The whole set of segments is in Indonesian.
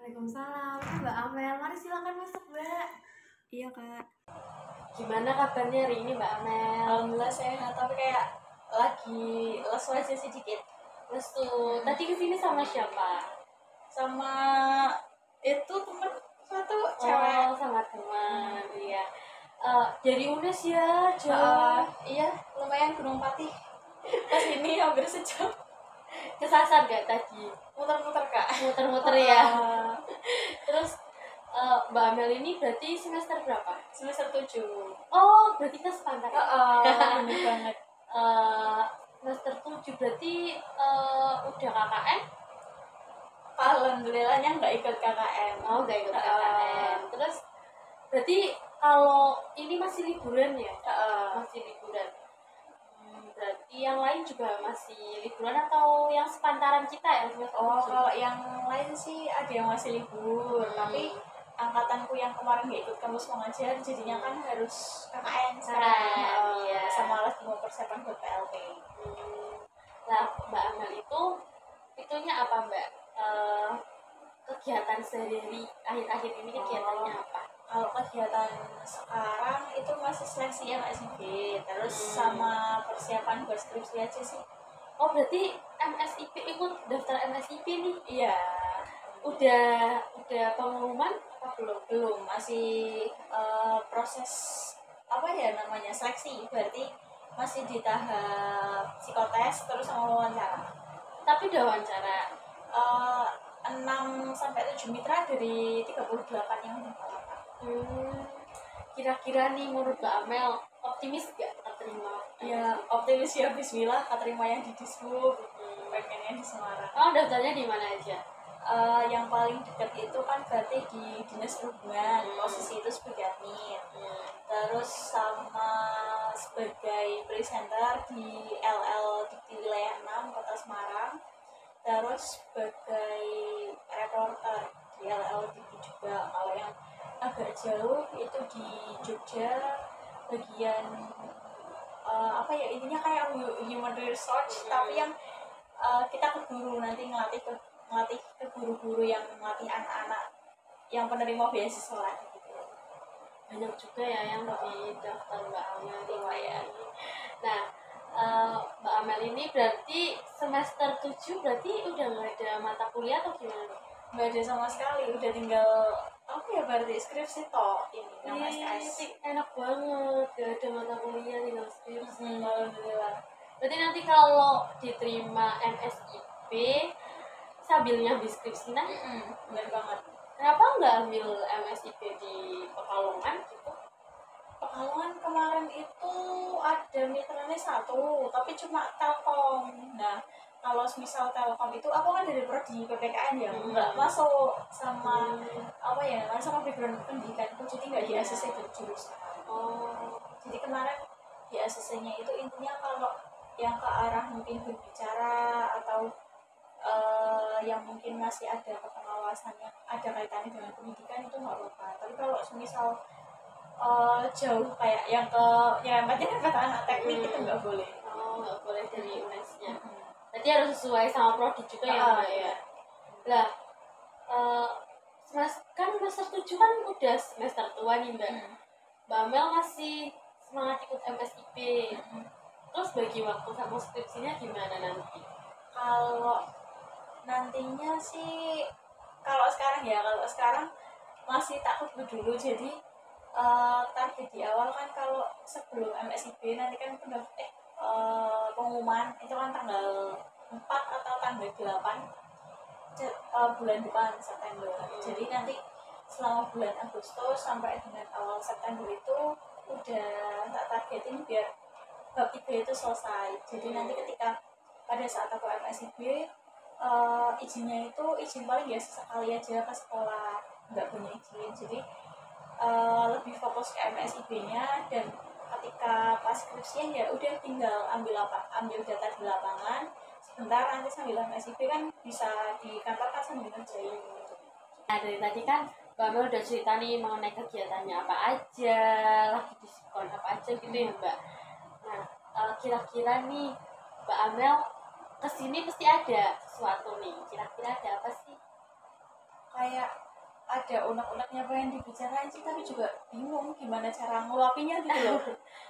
Waalaikumsalam, Mbak Amel. Mari silakan masuk, Mbak. Iya kak. Gimana kabarnya hari ini, Mbak Amel? Alhamdulillah sehat, tapi kayak lagi lesu aja sedikit. Lesu. Tadi kesini sama siapa? Sama itu temen satu cewek. Oh, sama teman. Iya. Dari UNES ya, jauh. Iya, lumayan Gunung Pati. Pas ini hampir sejam. Kesasar gak tadi? Muter-muter kak. Muter-muter ya. Terus Mbak Amel ini berarti semester berapa? Semester 7. Oh, berarti kita sepantar. Bener banget. Semester 7 berarti udah KKN? Alhamdulillahnya nggak ikut KKN. Oh, nggak ikut KKN. Terus berarti kalau ini masih liburan ya? Masih liburan. Berarti yang lain juga masih liburan atau yang sepantaran kita ya? Kalau yang lain sih ada yang masih libur, tapi angkatanku yang kemarin nggak ikut kampus pengajian jadinya kan harus KKN sekarang. Iya. Sama lagi mau persiapan buat PLP. Nah, Mbak Amel itu itunya apa, Mbak? Kegiatan sehari-hari akhir-akhir ini kegiatannya apa? Kalau kegiatan sekarang itu masih seleksi MSIP, terus sama persiapan buat skripsi aja sih. Oh, berarti MSIP, ikut daftar MSIP nih? Iya. Udah pengumuman apa belum? Belum, masih proses apa ya namanya seleksi, berarti masih di tahap psikotes terus sama wawancara. Tapi udah wawancara 6-7 mitra dari 38 yang mendaftar. Kira-kira nih menurut Mbak Amel optimis gak terima? Ya optimis ya, bismillah keterima yang di Disbud, pengennya di Semarang. Oh, daftarnya di mana aja? Yang paling dekat itu kan berarti di Dinas Perhubungan, posisi itu sebagai admin. Terus sama sebagai presenter di LL di wilayah 6 Kota Semarang. Terus sebagai reporter di LL juga. Kalau yang agak jauh itu di Jogja, bagian apa ya, intinya kayak human research, tapi yang kita ke guru, nanti ngelatih ke guru-guru yang ngelatih anak-anak yang penerima beasiswa lagi gitu. Banyak juga ya yang di daftar Mbak Amel Lumayan. Nah, Mbak Amel ini berarti semester 7 berarti udah nggak ada mata kuliah atau gimana? Nggak ada sama sekali, udah tinggal apa ya, berarti skripsi toh ini nama SKS. Enak banget, gak ada mata kuliah, tinggal skripsi. Alhamdulillah. Berarti nanti kalau diterima MSIP sambil nyambi skripsi nah? Bener banget. Kenapa nggak ambil MSIP di Pekalongan gitu? Pekalongan kemarin itu ada mitranya 1, tapi cuma Telkom. Nah, kalau misal Telkom itu aku kan dari prodi PPKN ya, nggak masuk sama apa ya, nggak sama background pendidikanku, jadi nggak di ACC jurusan. Jadi kemarin di ACC-nya itu intinya kalau yang ke arah mungkin berbicara atau yang mungkin masih ada kepengawasan yang ada kaitannya dengan pendidikan itu nggak apa-apa. Tapi kalau misal jauh kayak yang kata anak teknik itu nggak boleh. Nggak boleh dari UNES-nya. Berarti harus sesuai sama prodi juga ya, Mbak ya. Lah, kan semester 7 kan udah semester tua nih, Mbak. Mbak Amel masih semangat ikut MSIP. Terus bagi waktu sama skripsinya gimana nanti? Kalau nantinya sih, kalau sekarang masih takut dulu, jadi target di awal kan kalau sebelum MSIP nanti kan pengumuman itu kan tanggal 4 atau tanggal 8 bulan depan September. Jadi nanti selama bulan Agustus sampai dengan awal September itu udah tak targetin biar bab 3 itu selesai. Jadi nanti ketika pada saat aku MSIB izinnya itu izin paling ya sekali aja ke sekolah, nggak punya izin. Jadi lebih fokus ke MSIB-nya, dan ketika pas skripsian ya udah tinggal ambil data di lapangan sebentar, nanti sambil MSIB kan bisa di kantor kan sambil ngerjain gitu. Nah, dari tadi kan Mbak Amel udah cerita nih mengenai kegiatannya apa aja, lagi diskon apa aja gitu ya, Mbak. Nah, kira-kira nih Mbak Amel kesini pasti ada sesuatu nih, kira-kira ada apa sih? kayak ada unek-uneknya pengen dibicarain sih, tapi juga bingung gimana cara ngeluapinnya gitu loh.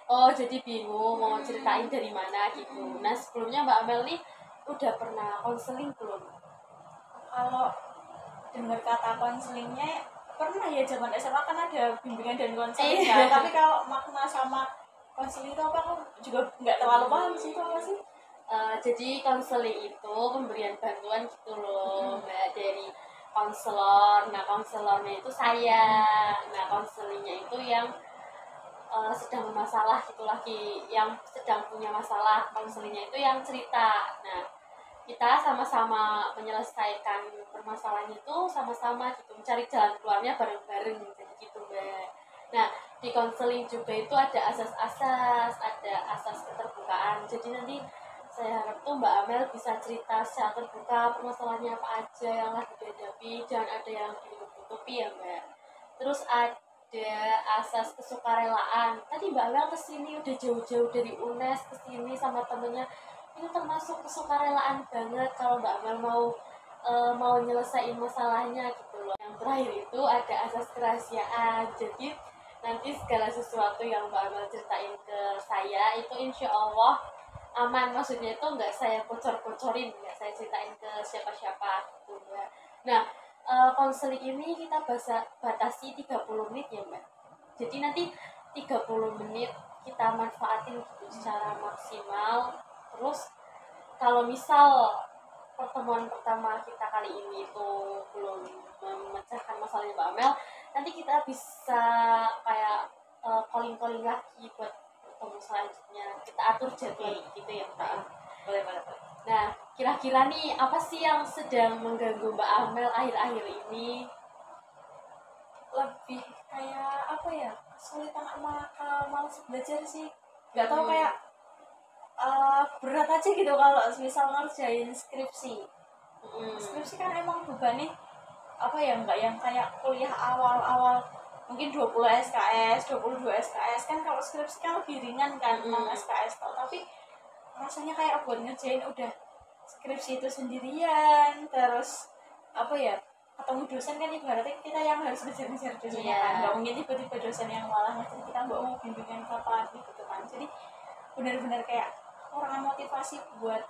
Oh, jadi bingung mau ceritain dari mana gitu. Nah, sebelumnya Mbak Amel nih udah pernah konseling belum? Kalau dengar kata konselingnya pernah ya, zaman SMA kan ada bimbingan dan konseling ya, tapi kalau makna sama konseling itu apa, aku juga nggak terlalu paham sih itu apa sih. Jadi konseling itu pemberian bantuan gitu loh, Mbak, dari konselor. Nah, konselornya itu saya. Nah, konselingnya itu yang sedang bermasalah gitu lagi, yang sedang punya masalah. Konselingnya itu yang cerita. Nah, kita sama-sama menyelesaikan permasalahan itu sama-sama gitu, mencari jalan keluarnya bareng-bareng jadi gitu, Mbak. Nah, di konseling juga itu ada asas-asas, ada asas keterbukaan. Jadi nanti saya harap tuh Mbak Amel bisa cerita secara terbuka permasalahannya apa aja yang lagi dihadapi, jangan ada yang ditutup-tutupi ya, Mbak. Terus ada asas kesukarelaan. Tadi Mbak Amel kesini udah jauh-jauh dari UNES kesini sama temennya, itu termasuk kesukarelaan banget kalau Mbak Amel mau nyelesain masalahnya gitu loh. Yang terakhir itu ada asas kerahasiaan. Jadi nanti segala sesuatu yang Mbak Amel ceritain ke saya itu insya Allah aman. Maksudnya itu nggak saya bocor-bocorin, nggak saya ceritain ke siapa-siapa gitu, Mbak. Nah, konseling ini kita batasi 30 menit ya, Mbak. Jadi nanti 30 menit kita manfaatin gitu secara maksimal. Terus kalau misal pertemuan pertama kita kali ini itu belum memecahkan masalahnya Mbak Amel, nanti kita bisa kayak calling-calling lagi buat ketemu selanjutnya. Kita atur jadwal gitu ya, Mbak. Boleh, boleh, boleh. Nah, kira-kira nih apa sih yang sedang mengganggu Mbak Amel akhir-akhir ini? Lebih kayak apa ya, kesulitan sama malas belajar sih, nggak tahu kayak berat aja gitu kalau misal ngerjain skripsi. Skripsi kan emang bebannya apa ya, nggak yang kayak kuliah awal-awal mungkin 20 SKS, 22 SKS kan. Kalau skripsi kan lebih ringan kan, 6 SKS tau. Tapi rasanya kayak buat ngerjain udah skripsi itu sendirian, terus apa ya, ketemu dosen kan ibaratnya kita yang harus ngejar-ngejar dosennya kan, nggak mungkin tiba-tiba dosen yang malah ngajar kita mbak mau bimbingan kapan gitu kan. Jadi benar-benar kayak kurangan motivasi buat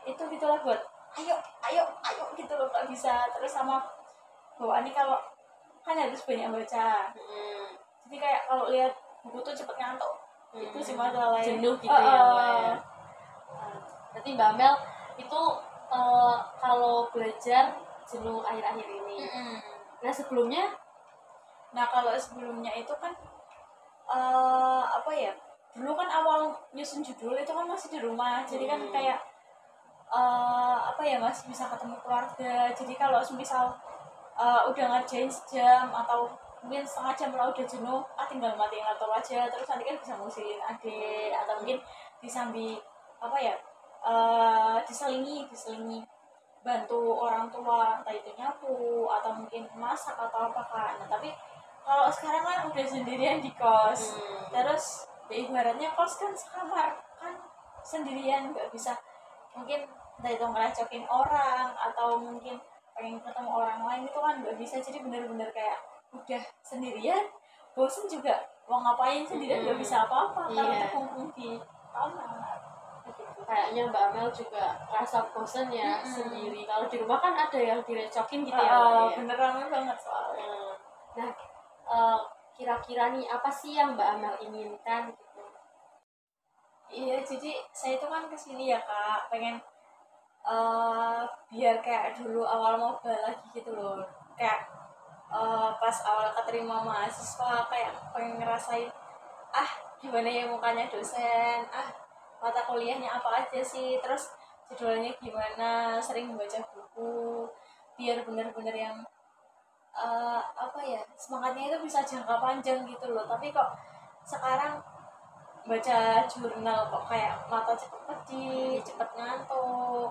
itu gitulah, buat ayo ayo ayo gitu loh, nggak bisa. Terus sama bawaan nih kalau kan harus banyak baca, jadi kayak kalau lihat buku tuh cepet ngantuk. Itu sih masalahnya, jenuh gitu ya, Mbak ya. Berarti Mbak Mel itu kalau belajar jenuh akhir-akhir ini. Nah, sebelumnya? Nah, kalau sebelumnya itu kan apa ya, dulu kan awal nyusun judul itu kan masih di rumah, jadi kan kayak apa ya, masih bisa ketemu keluarga. Jadi kalau misal udah ngerjain sejam atau mungkin setengah jam lah udah jenuh, tinggal matiin laptop aja, terus nanti kan bisa ngusilin adik atau mungkin disambi apa ya, diselingi bantu orang tua, entah itu nyapu atau mungkin masak atau apa kan. Nah, tapi kalau sekarang kan udah sendirian di kos, terus ya ibaratnya kos kan sekamar kan, sendirian nggak bisa mungkin entah itu ngeracokin orang atau mungkin pengen ketemu orang lain, itu kan nggak bisa. Jadi bener-bener kayak udah sendirian, bosen juga mau ngapain sendirian, nggak bisa apa-apa kalau terkungkung di kamar. Kayaknya Mbak Amel juga rasa bosen ya sendiri. Kalau di rumah kan ada yang direcokin gitu ya. Bener banget soalnya. Nah, kira-kira nih apa sih yang Mbak Amel inginkan gitu? Iya, jadi saya itu kan kesini ya Kak, pengen biar kayak dulu awal mau lagi gitu loh. Kayak pas awal keterima mahasiswa kayak pengen ngerasain gimana ya mukanya dosen, mata kuliahnya apa aja sih, terus judulnya gimana, sering baca buku biar bener-bener yang apa ya, semangatnya itu bisa jangka panjang gitu loh. Tapi kok sekarang baca jurnal kok kayak mata cepet pedih, cepet ngantuk.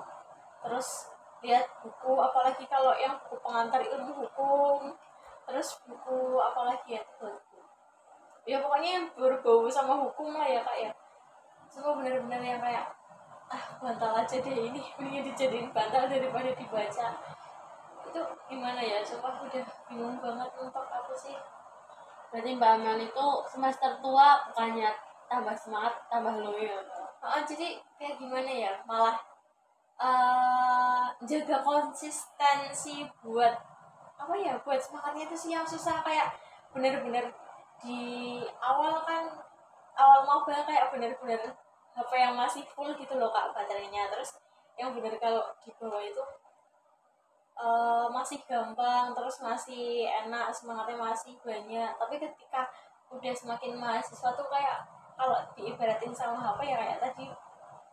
Terus lihat buku, apalagi kalau yang buku pengantar ilmu hukum, terus buku apalagi ya pokoknya yang berbau sama hukum lah ya Kak ya. Semua benar-benar yang kayak bantal aja deh ini, mending dijadiin bantal daripada dibaca. Itu gimana ya, sumpah udah bingung banget untuk apa sih. Berarti Mbak Amel itu semester tua bukannya tambah semangat, tambah loyo. Jadi kayak gimana ya, malah jaga konsistensi buat apa ya, buat semangatnya itu sih yang susah. Kayak bener-bener di awal kan, awal maba kayak bener-bener HP yang masih full gitu loh kak baterainya. Terus yang bener kalau di bawah itu masih gampang, terus masih enak, semangatnya masih banyak. Tapi ketika udah semakin mahasiswa tuh kayak kalau diibaratin sama HP ya kayak tadi,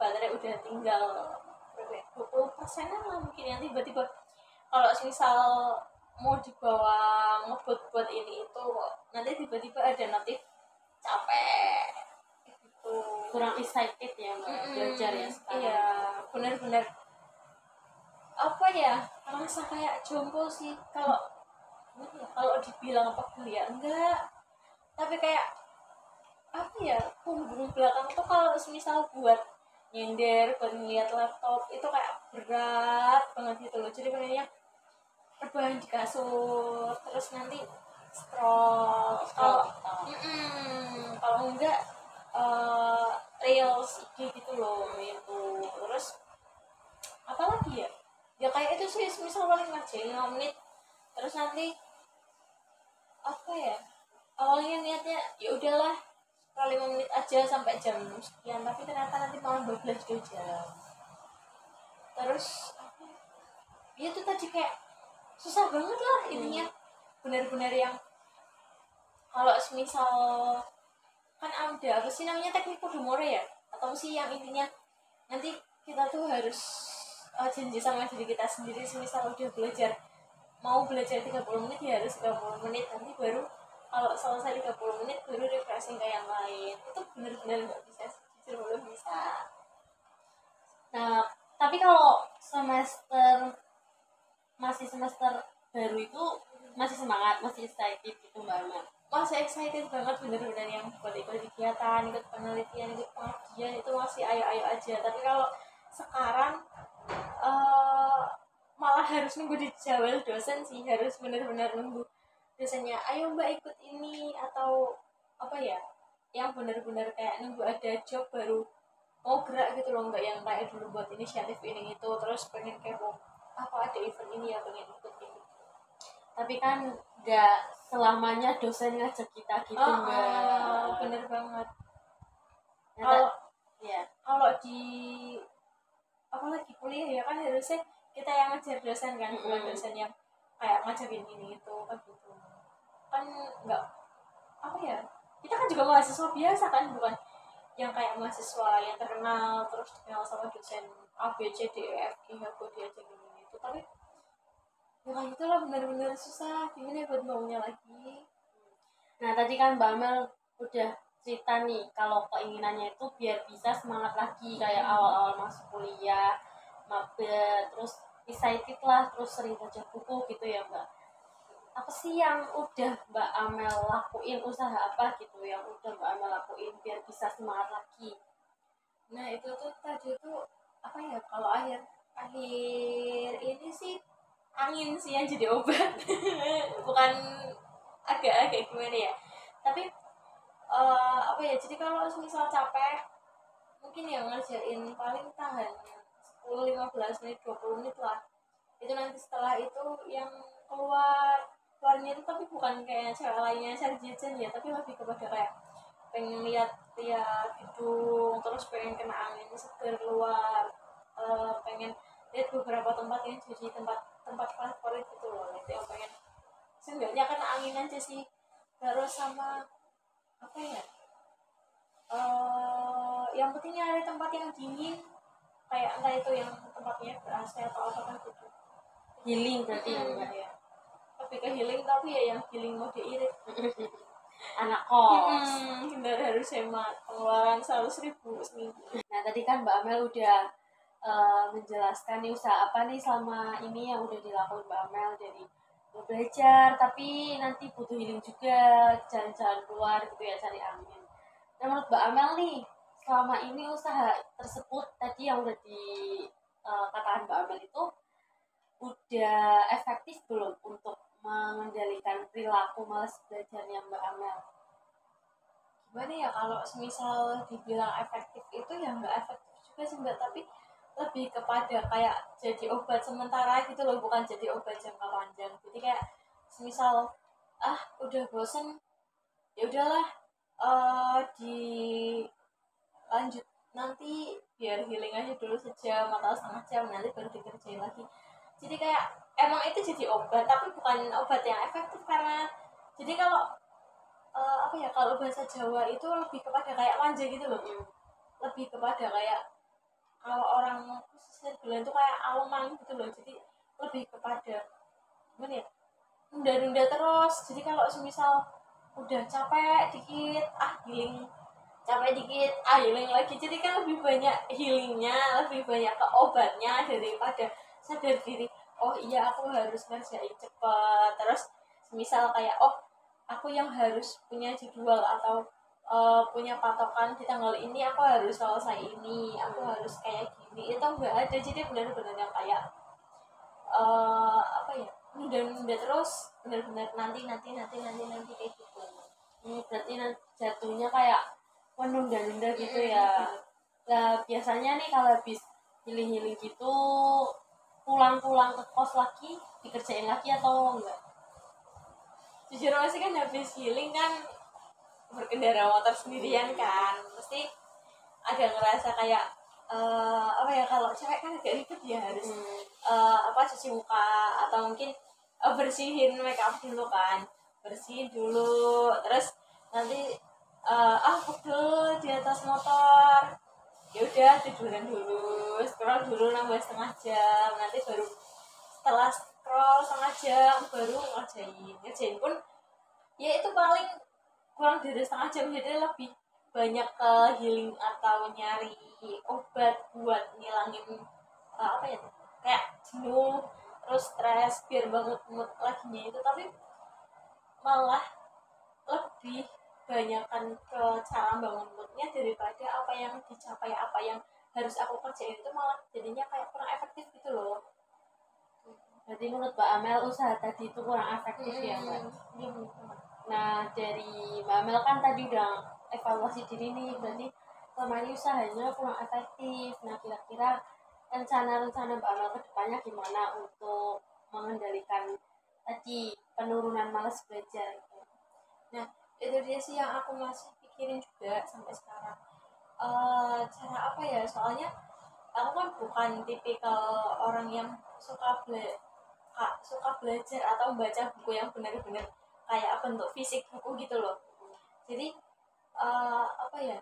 baterai udah tinggal berapa ya, 20% lah mungkin, yang tiba-tiba kalau misal mau dibawa ngebut buat ini itu, nanti tiba-tiba ada notif capek gitu. Kurang excited ya Mbak belajar ya sekarang. Iya, benar-benar apa ya, merasa kayak jompo sih kalau dibilang apa kuliah enggak, tapi kayak apa ya, punggung belakang tuh kalau misal buat nyender, buat ngeliat laptop itu kayak berat banget gitu loh. Jadi pengennya rebahan di kasur, terus nanti scroll. Kalau enggak reels IG gitu loh itu. Terus apa lagi ya, ya kayak itu sih, misal paling ngerjain 5 menit, terus nanti apa ya, awalnya niatnya ya udahlah sekali 5 menit aja sampai jam sekian, tapi ternyata nanti malah 12 jam. Terus apa ya, itu tadi kayak susah banget lah intinya. Benar-benar yang kalau misal kan ada apa sih namanya, teknik Pomodoro ya, atau sih yang intinya nanti kita tuh harus janji sama diri kita sendiri. Misal udah belajar, mau belajar 30 menit ya harus 30 menit, nanti baru kalau selesai 30 menit baru refreshing ke yang lain. Itu benar-benar nggak bisa, jujur belum bisa. Nah, tapi kalau masih semester baru itu masih semangat, masih excited gitu Mbak Amel? Masih excited banget, bener-bener yang buat ikut kegiatan, ikut penelitian, ikut pengajian itu masih ayo-ayo aja. Tapi kalau sekarang malah harus nunggu dijawab dosen sih, harus bener-bener nunggu dosennya ayo mbak ikut ini atau apa ya, yang bener-bener kayak nunggu ada job baru mau gerak gitu loh. Nggak yang kayak dulu buat inisiatif ini itu terus pengen kepo apa ada event ini ya pengen ikut gitu. Tapi kan nggak selamanya dosen ngajak kita gitu Mbak. Bener banget. Kalau ya kalau di apalagi kuliah ya kan harusnya kita yang ngajar dosen kan, bukan dosen yang kayak ngajarin ini itu kan gitu. Kan nggak apa ya, kita kan juga mahasiswa biasa kan, bukan yang kayak mahasiswa yang terkenal terus dikenal sama dosen A B C D E F G H kok diajarin ini itu. Tapi ya itulah benar-benar susah, gimana ya buat maunya lagi. Nah tadi kan Mbak Mel udah cerita nih kalau keinginannya itu biar bisa semangat lagi kayak awal-awal masuk kuliah, maba, terus excited lah, terus sering baca buku gitu ya Mbak. Apa sih yang udah Mbak Amel lakuin, usaha apa gitu yang udah Mbak Amel lakuin biar bisa semangat lagi? Nah itu tuh tadi tuh apa ya, kalau akhir ini sih angin sih yang jadi obat. Bukan agak-agak gimana ya, tapi apa ya, jadi kalau misal capek mungkin yang ngerjain paling tahan 10-15 menit 20 menit lah. Itu nanti setelah itu yang keluarnya itu, tapi bukan kayak cewek lainnya cari jajan ya, tapi lebih kepada kayak pengen lihat gedung, terus pengen kena angin segar luar, pengen lihat beberapa tempat yang jadi tempat favorit gitu loh. Itu yang pengen seenggaknya kena angin aja sih. Terus sama apa ya, yang penting ada tempat yang dingin, kayak entah itu yang tempatnya ber-AC atau apa kan gitu. Healing berarti ya Mbak ya? Tapi ke healing, tapi ya yang healing mode irit. Anak kos. Bener, harus hemat pengeluaran 100.000 seminggu. Nah tadi kan Mbak Amel udah menjelaskan nih usaha apa nih selama ini yang udah dilakukan Mbak Amel, dari belajar tapi nanti butuh healing juga, jalan-jalan keluar gitu ya, cari angin. Nah menurut Mbak Amel nih, selama ini usaha tersebut tadi yang udah dikatakan Mbak Amel itu udah efektif belum untuk mengendalikan perilaku malas belajarnya Mbak Amel? Gimana ya, kalau semisal dibilang efektif itu ya nggak efektif juga sih Mbak, tapi lebih kepada kayak jadi obat sementara gitu loh, bukan jadi obat jangka panjang. Jadi kayak semisal udah bosen, ya udahlah, dilanjut nanti, biar healing aja dulu sejam atau setengah jam, nanti baru dikerjain lagi. Jadi kayak emang itu jadi obat, tapi bukan obat yang efektif. Karena jadi kalau apa ya, kalau bahasa Jawa itu lebih kepada kayak manja gitu loh. Lebih kepada kayak kalau orang khususnya bilang itu kayak aleman gitu loh. Jadi lebih kepada gimana ya, nunda-nunda terus. Jadi kalau semisal udah capek dikit, healing, capek dikit, healing lagi. Jadi kan lebih banyak healingnya, lebih banyak ke obatnya daripada sadar diri, oh iya aku harus ngerjain cepet. Terus misal kayak, oh aku yang harus punya jadwal atau punya patokan di tanggal ini aku harus selesai ini, aku harus kayak gini, itu enggak ada. Jadi benar-benar yang kayak apa ya, nunda-nunda terus, benar-benar nanti kayak gitu. Berarti jatuhnya kayak menunda-nunda gitu ya. Nah, biasanya nih kalau habis healing-healing gitu pulang-pulang ke kos lagi dikerjain lagi atau enggak? Jujur masih kan habis healing kan berkendara motor sendirian kan, pasti ada ngerasa kayak apa ya, kalau cewek kan agak ribet ya, harus cuci muka atau mungkin bersihin make up dulu kan, bersihin dulu, terus nanti pegel di atas motor, ya udah tiduran dulu, scroll dulu nambah setengah jam, nanti baru setelah scroll setengah jam baru ngerjain pun ya itu paling kurang dari setengah jam. Jadi lebih banyak ke healing atau nyari obat buat ngilangin apa ya, kayak jenuh terus stres, biar banget mood laginya itu. Tapi malah lebih banyakkan ke cara bangun moodnya daripada apa yang dicapai, apa yang harus aku kerjain itu malah jadinya kayak kurang efektif gitu loh. Berarti menurut Mbak Amel usaha tadi itu kurang efektif ya Mbak? Iya. Nah dari Mbak Amel kan tadi udah evaluasi diri nih, berarti selama ini usahanya kurang efektif. Nah kira-kira rencana-rencana Mbak Amel ke depannya gimana untuk mengendalikan tadi penurunan malas belajar? Nah itu dia sih yang aku masih pikirin juga sampai sekarang. Cara apa ya, soalnya aku kan bukan tipikal orang yang suka belajar atau baca buku yang benar-benar kayak bentuk fisik buku gitu loh. Jadi apa ya,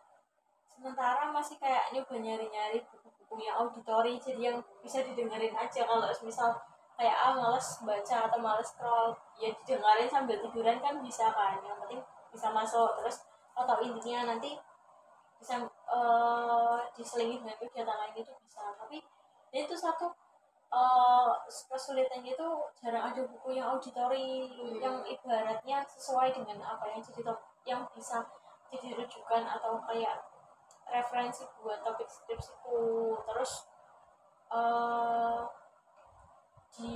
sementara masih kayak nyoba nyari-nyari buku-buku yang auditori, jadi yang bisa didengerin aja. Kalau misal kayak males baca atau males scroll, ya didengarin sambil tiduran kan bisa kan, yang penting bisa masuk. Terus atau intinya nanti bisa diselingi dengan kegiatan lain itu bisa. Tapi itu satu kesulitannya itu jarang ada buku yang auditori yang ibaratnya sesuai dengan apa yang jadi yang bisa jadi rujukan atau kayak referensi buat topik skripsiku. Terus di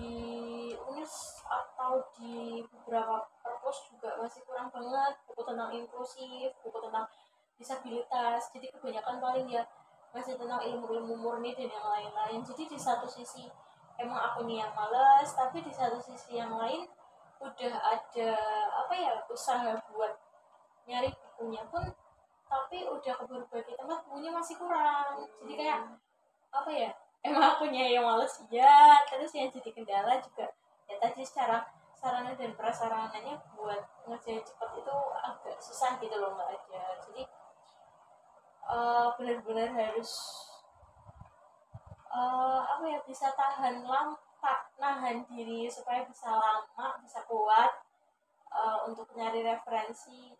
UNES atau di beberapa perpus juga masih kurang banget buku tentang inklusif, buku tentang disabilitas. Jadi kebanyakan paling ya masih tentang ilmu-ilmu murni dan yang lain-lain. Jadi di satu sisi emang aku nih yang males, tapi di satu sisi yang lain udah ada apa ya, usaha buat nyari bukunya pun, tapi udah ke berbagai tempat bukunya masih kurang. Jadi kayak apa ya, emang akunya yang males ya, terus yang jadi kendala juga ya tadi secara sarana dan prasarananya buat ngerjain cepat itu agak susah gitu loh, nggak ada. Jadi benar-benar harus apa ya, bisa tahan lama, nahan diri supaya bisa lama, bisa kuat untuk nyari referensi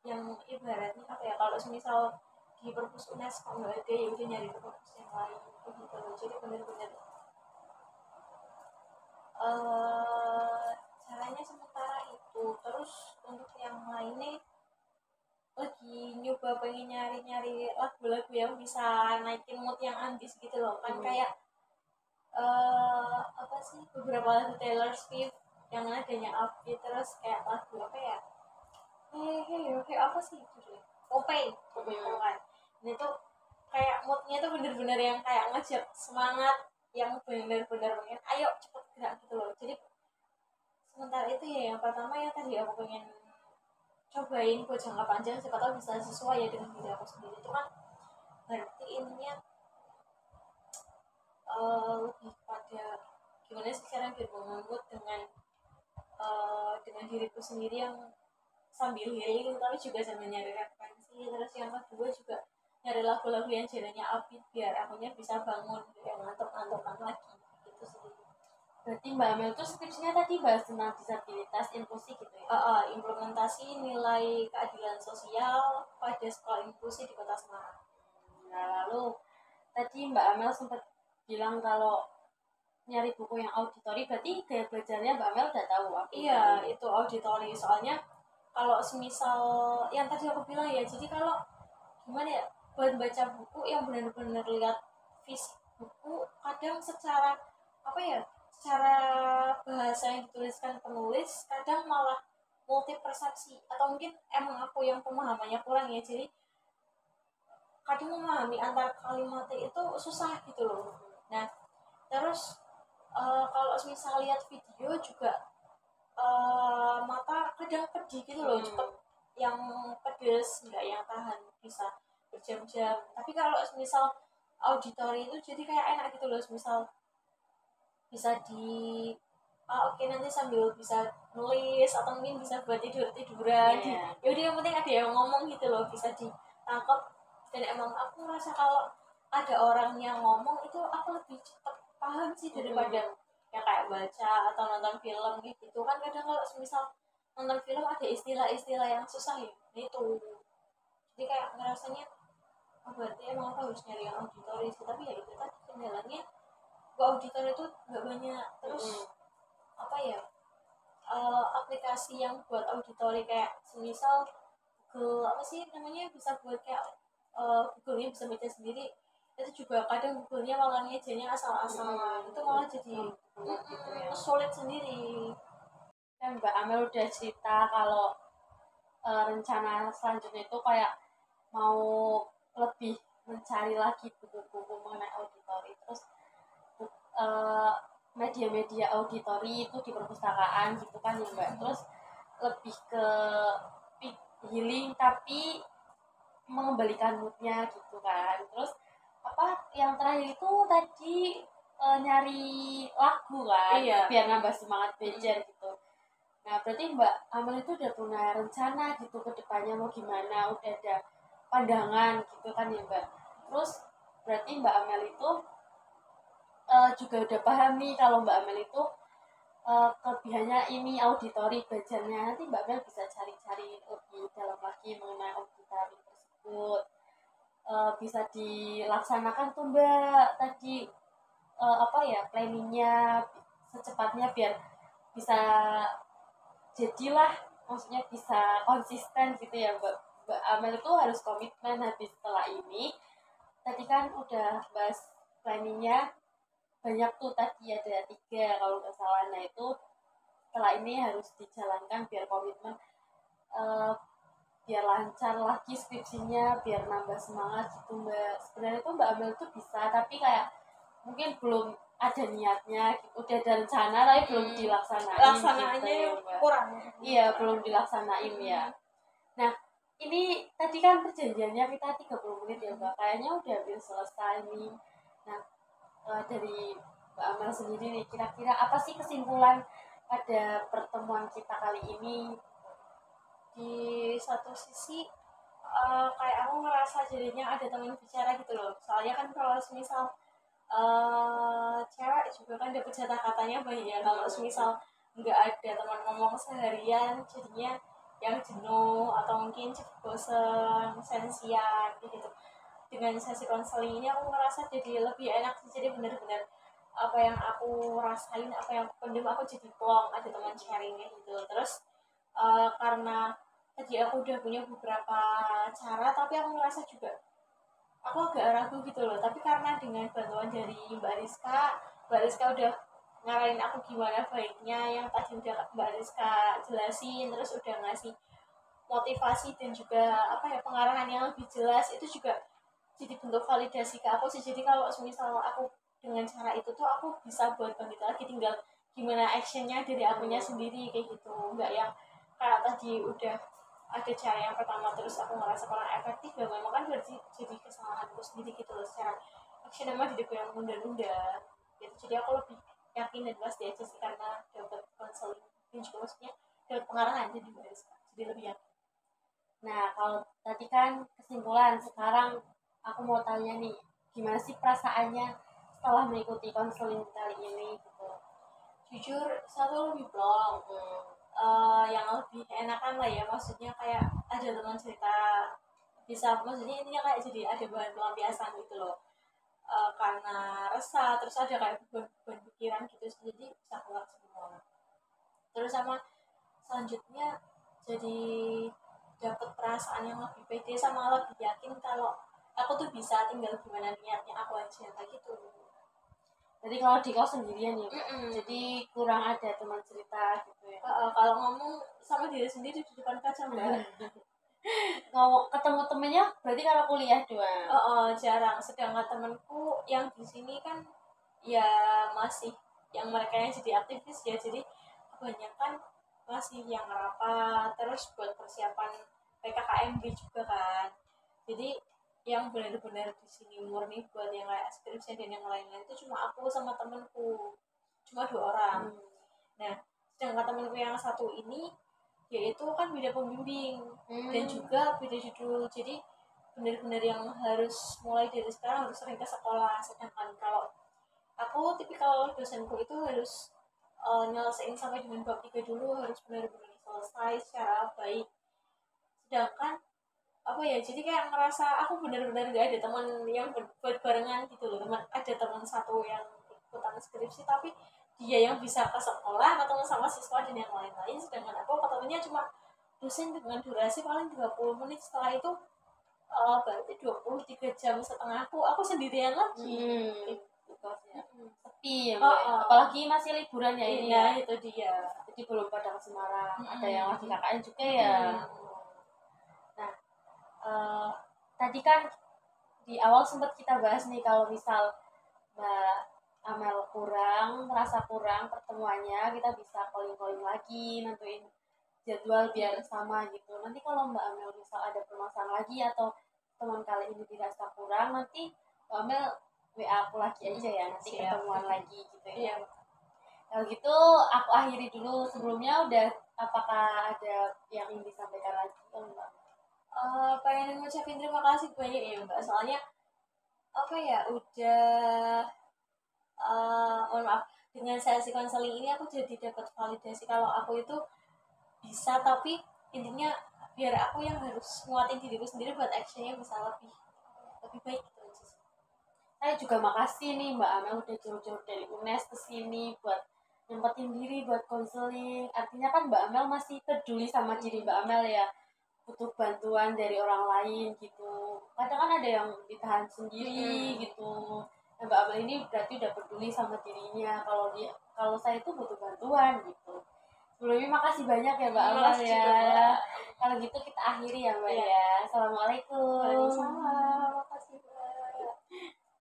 yang ibaratnya apa ya, kalau misal di perpus UNES kalau nggak ada, ya udah nyari ke perpus yang lain gitu loh. Jadi benar-benar caranya sementara itu. Terus untuk yang lainnya lagi nyoba pengen nyari-nyari lagu-lagu yang bisa naikin mood yang ambis gitu loh kan. Kayak apa sih beberapa lagu Taylor Swift yang nadanya upbeat, terus kayak lagu apa ya, apa sih itu deh, Coldplay kan. Ini tuh kayak moodnya tuh bener-bener yang kayak ngejek semangat, yang bener-bener pengen ayo cepet gerak gitu loh. Jadi sementara itu ya yang pertama ya tadi aku pengen cobain buat jangka panjang, siapa tahu bisa sesuai ya dengan diri aku sendiri. Itu kan berarti ininya lebih pada gimana sih cara biar mengamut dengan diriku sendiri yang sambil healing tapi juga sambil nyari referensi. Terus yang kedua juga nyari lagu-lagu yang jadinya upbeat biar akunya bisa bangun biar ngantuk-ngantukan lagi gitu sih. Berarti Mbak Amel tuh skripsinya tadi bahas tentang disabilitas inklusi gitu ya? Implementasi nilai keadilan sosial pada sekolah inklusi di Kota Semarang. Nah, lalu tadi Mbak Amel sempat bilang kalau nyari buku yang auditori, berarti gaya belajarnya Mbak Amel udah tahu apa? Iya, itu auditori. Soalnya kalau semisal yang tadi aku bilang ya, jadi kalau gimana ya, buat baca buku yang benar-benar lihat fisik buku, kadang secara apa ya, secara bahasa yang dituliskan penulis kadang malah multi persepsi, atau mungkin emang aku yang pemahamannya kurang ya, jadi kadang memahami antar kalimatnya itu susah gitu loh. Nah terus kalau misal lihat video juga mata kadang pedih gitu loh, cepet yang pedes, nggak yang tahan bisa berjam-jam. Tapi kalau misal auditori itu jadi kayak enak gitu loh, misal bisa di oke, nanti sambil bisa nulis atau mungkin bisa buat tiduran. Ya udah yang penting ada yang ngomong gitu loh, bisa ditangkap. Dan emang aku merasa kalau ada orang yang ngomong itu aku lebih cepet paham sih daripada yang kayak baca atau nonton film gitu kan. Kadang kalau misal nonton film ada istilah-istilah yang susah ya itu, jadi kayak ngerasanya berarti emang aku harus nyari yang auditori sih. Tapi ya itu tadi kendalanya, gua auditor itu nggak banyak. Terus apa ya, aplikasi yang buat auditori kayak semisal Google apa sih namanya, bisa buat kayak Google-nya bisa baca sendiri, itu juga kadang Google-nya malah ngejenya asal-asalan. Itu malah jadi gitu ya. sulit sendiri. Kan Mbak Amel udah cerita kalau rencana selanjutnya itu kayak mau lebih mencari lagi buku-buku mengenai auditori. Terus media-media auditori itu di perpustakaan gitu kan ya Mbak. Terus lebih ke healing tapi mengembalikan moodnya gitu kan. Terus apa yang terakhir itu tadi nyari lagu kan, biar nambah semangat belajar gitu. Nah berarti Mbak Amel itu udah punya rencana gitu ke depannya mau gimana, udah ada pandangan gitu kan ya Mbak. Terus berarti Mbak Amel itu juga udah paham nih kalau Mbak Amel itu kelebihannya ini auditori belajarnya. Nanti Mbak Amel bisa cari-cari lebih dalam lagi mengenai auditori tersebut. Bisa dilaksanakan tuh Mbak tadi apa ya, planningnya secepatnya biar bisa jadilah, maksudnya bisa konsisten gitu ya Mbak Amel itu harus komitmen. Habis setelah ini tadi kan udah bahas planningnya banyak tuh, tadi ada 3 kalau nggak salah. Nah itu setelah ini harus dijalankan biar komitmen, biar lancar lagi skripsinya, biar nambah semangat gitu Mbak. Sebenarnya tuh Mbak Amel tuh bisa, tapi kayak mungkin belum ada niatnya gitu. Udah ada rencana tapi belum dilaksanain gitu, kurang. Iya, belum dilaksanain ya. Nah ini tadi kan perjanjiannya kita 30 menit ya Mbak, kayaknya udah hampir selesai nih. Nah dari Mbak Amel sendiri nih, kira-kira apa sih kesimpulan pada pertemuan kita kali ini? Di satu sisi kayak aku ngerasa jadinya ada teman bicara gitu loh. Soalnya kan kalau misal cewek juga kan dapat jatah katanya banyak ya. Kalau misal nggak ada teman ngomong seharian, jadinya yang jenuh atau mungkin bosen, sensian gitu. Dengan sesi konseling ini aku ngerasa jadi lebih enak sih. Jadi bener-bener apa yang aku rasain, apa yang aku pendem, aku jadi plong, ada teman sharingnya gitu. Terus karena tadi aku udah punya beberapa cara, tapi aku ngerasa juga aku agak ragu gitu loh. Tapi karena dengan bantuan dari Mbak Rizka udah ngarahin aku gimana baiknya yang tadi udah Mbak Rizka jelasin, terus udah ngasih motivasi dan juga apa ya pengarahan yang lebih jelas, itu juga jadi bentuk validasi ke aku sih. Jadi kalau misal aku dengan cara itu tuh aku bisa buat bangkit lagi, tinggal gimana actionnya dari akunya sendiri kayak gitu. Enggak yang kayak tadi udah ada cara yang pertama terus aku ngerasa kurang efektif, ya memang kan berarti jadi kesalahanku sendiri gitu loh. Secara action emang diriku yang nunda-nunda gitu. Jadi aku lebih yakin dan pasti aja sih karena dapat konseling dan juga maksudnya dapat pengarahan jadi jadi lebih yakin. Nah, kalau tadi kan kesimpulan, sekarang aku mau tanya nih, gimana sih perasaannya setelah mengikuti konseling kali ini gitu? Jujur satu lebih plong, yang lebih enakan lah ya, maksudnya kayak ada teman cerita, bisa maksudnya intinya kayak jadi ada bahan pelampiasan gitu loh. Karena resah terus ada kayak beban pikiran gitu, jadi bisa keluar semua. Terus sama selanjutnya jadi dapat perasaan yang lebih pede sama lebih yakin kalau aku tuh bisa, tinggal gimana niatnya aku aja kayak gitu. Jadi kalau di kos sendirian ya, Mm-mm. jadi kurang ada teman cerita gitu ya. Kalau ngomong sama diri sendiri di depan kaca Mbak. Ngomong ketemu temennya berarti kalau kuliah doang. Jarang. Sedangkan temanku yang di sini kan ya masih yang mereka yang jadi aktivis ya, jadi kebanyakan masih yang rapat terus buat persiapan PKKMB juga kan. Jadi yang benar-benar di sini murni buat yang kayak skripsi dan yang lain-lain itu cuma aku sama temanku, cuma 2 orang. Nah, sedangkan temanku yang satu ini yaitu kan beda pembimbing dan juga beda judul, jadi benar-benar yang harus mulai dari sekarang harus sering ke sekolah. Sedangkan kalau aku tipikal dosenku itu harus nyelesain sampai dengan bab 3 dulu, harus benar-benar selesai secara baik. Sedangkan apa ya, jadi kayak ngerasa aku benar-benar gak ada teman yang buat barengan gitu loh. Ada teman satu yang ikutan skripsi tapi dia yang bisa ke sekolah ketemu sama siswa dan yang lain-lain, sedangkan aku ketemunya cuma dosen dengan durasi paling 30 menit, setelah itu berarti 23 jam setengah aku sendirian lagi. Sepi ya Mbak ya? Apalagi masih liburan ya ini ya. Itu dia, Jadi belum pada ke Semarang, ada yang lagi KKN juga ya. Nah, tadi kan di awal sempat kita bahas nih kalau misal Mbak Amel merasa kurang pertemuannya, kita bisa calling-calling lagi, nentuin jadwal biar sama gitu. Nanti kalau Mbak Amel misal ada permasalahan lagi atau teman kali ini dirasa kurang, nanti Mbak Amel WA aku lagi aja ya, nanti ketemuan lagi gitu ya. Kalau gitu aku akhiri dulu. Sebelumnya udah, apakah ada yang ingin disampaikan lagi Mbak? Pengen ngucapin terima kasih banyak ya Mbak, soalnya apa ya udah mohon maaf, dengan sesi konseling ini aku jadi dapat validasi kalau aku itu bisa, tapi intinya biar aku yang harus nguatin diriku sendiri buat actionnya bisa lebih baik gitu aja sih. Saya juga makasih nih Mbak Amel udah jauh-jauh dari UNES ke sini buat nyempetin diri buat konseling. Artinya kan Mbak Amel masih peduli sama diri Mbak Amel ya, butuh bantuan dari orang lain gitu. Kadang kan ada yang ditahan sendiri gitu. Nah, Mbak Amel ini berarti udah peduli sama dirinya kalau saya itu butuh bantuan gitu. Sebelumnya makasih banyak ya Mbak Amel ya. Kalau gitu kita akhiri ya Mbak ya. Assalamualaikum. Waalaikumsalam.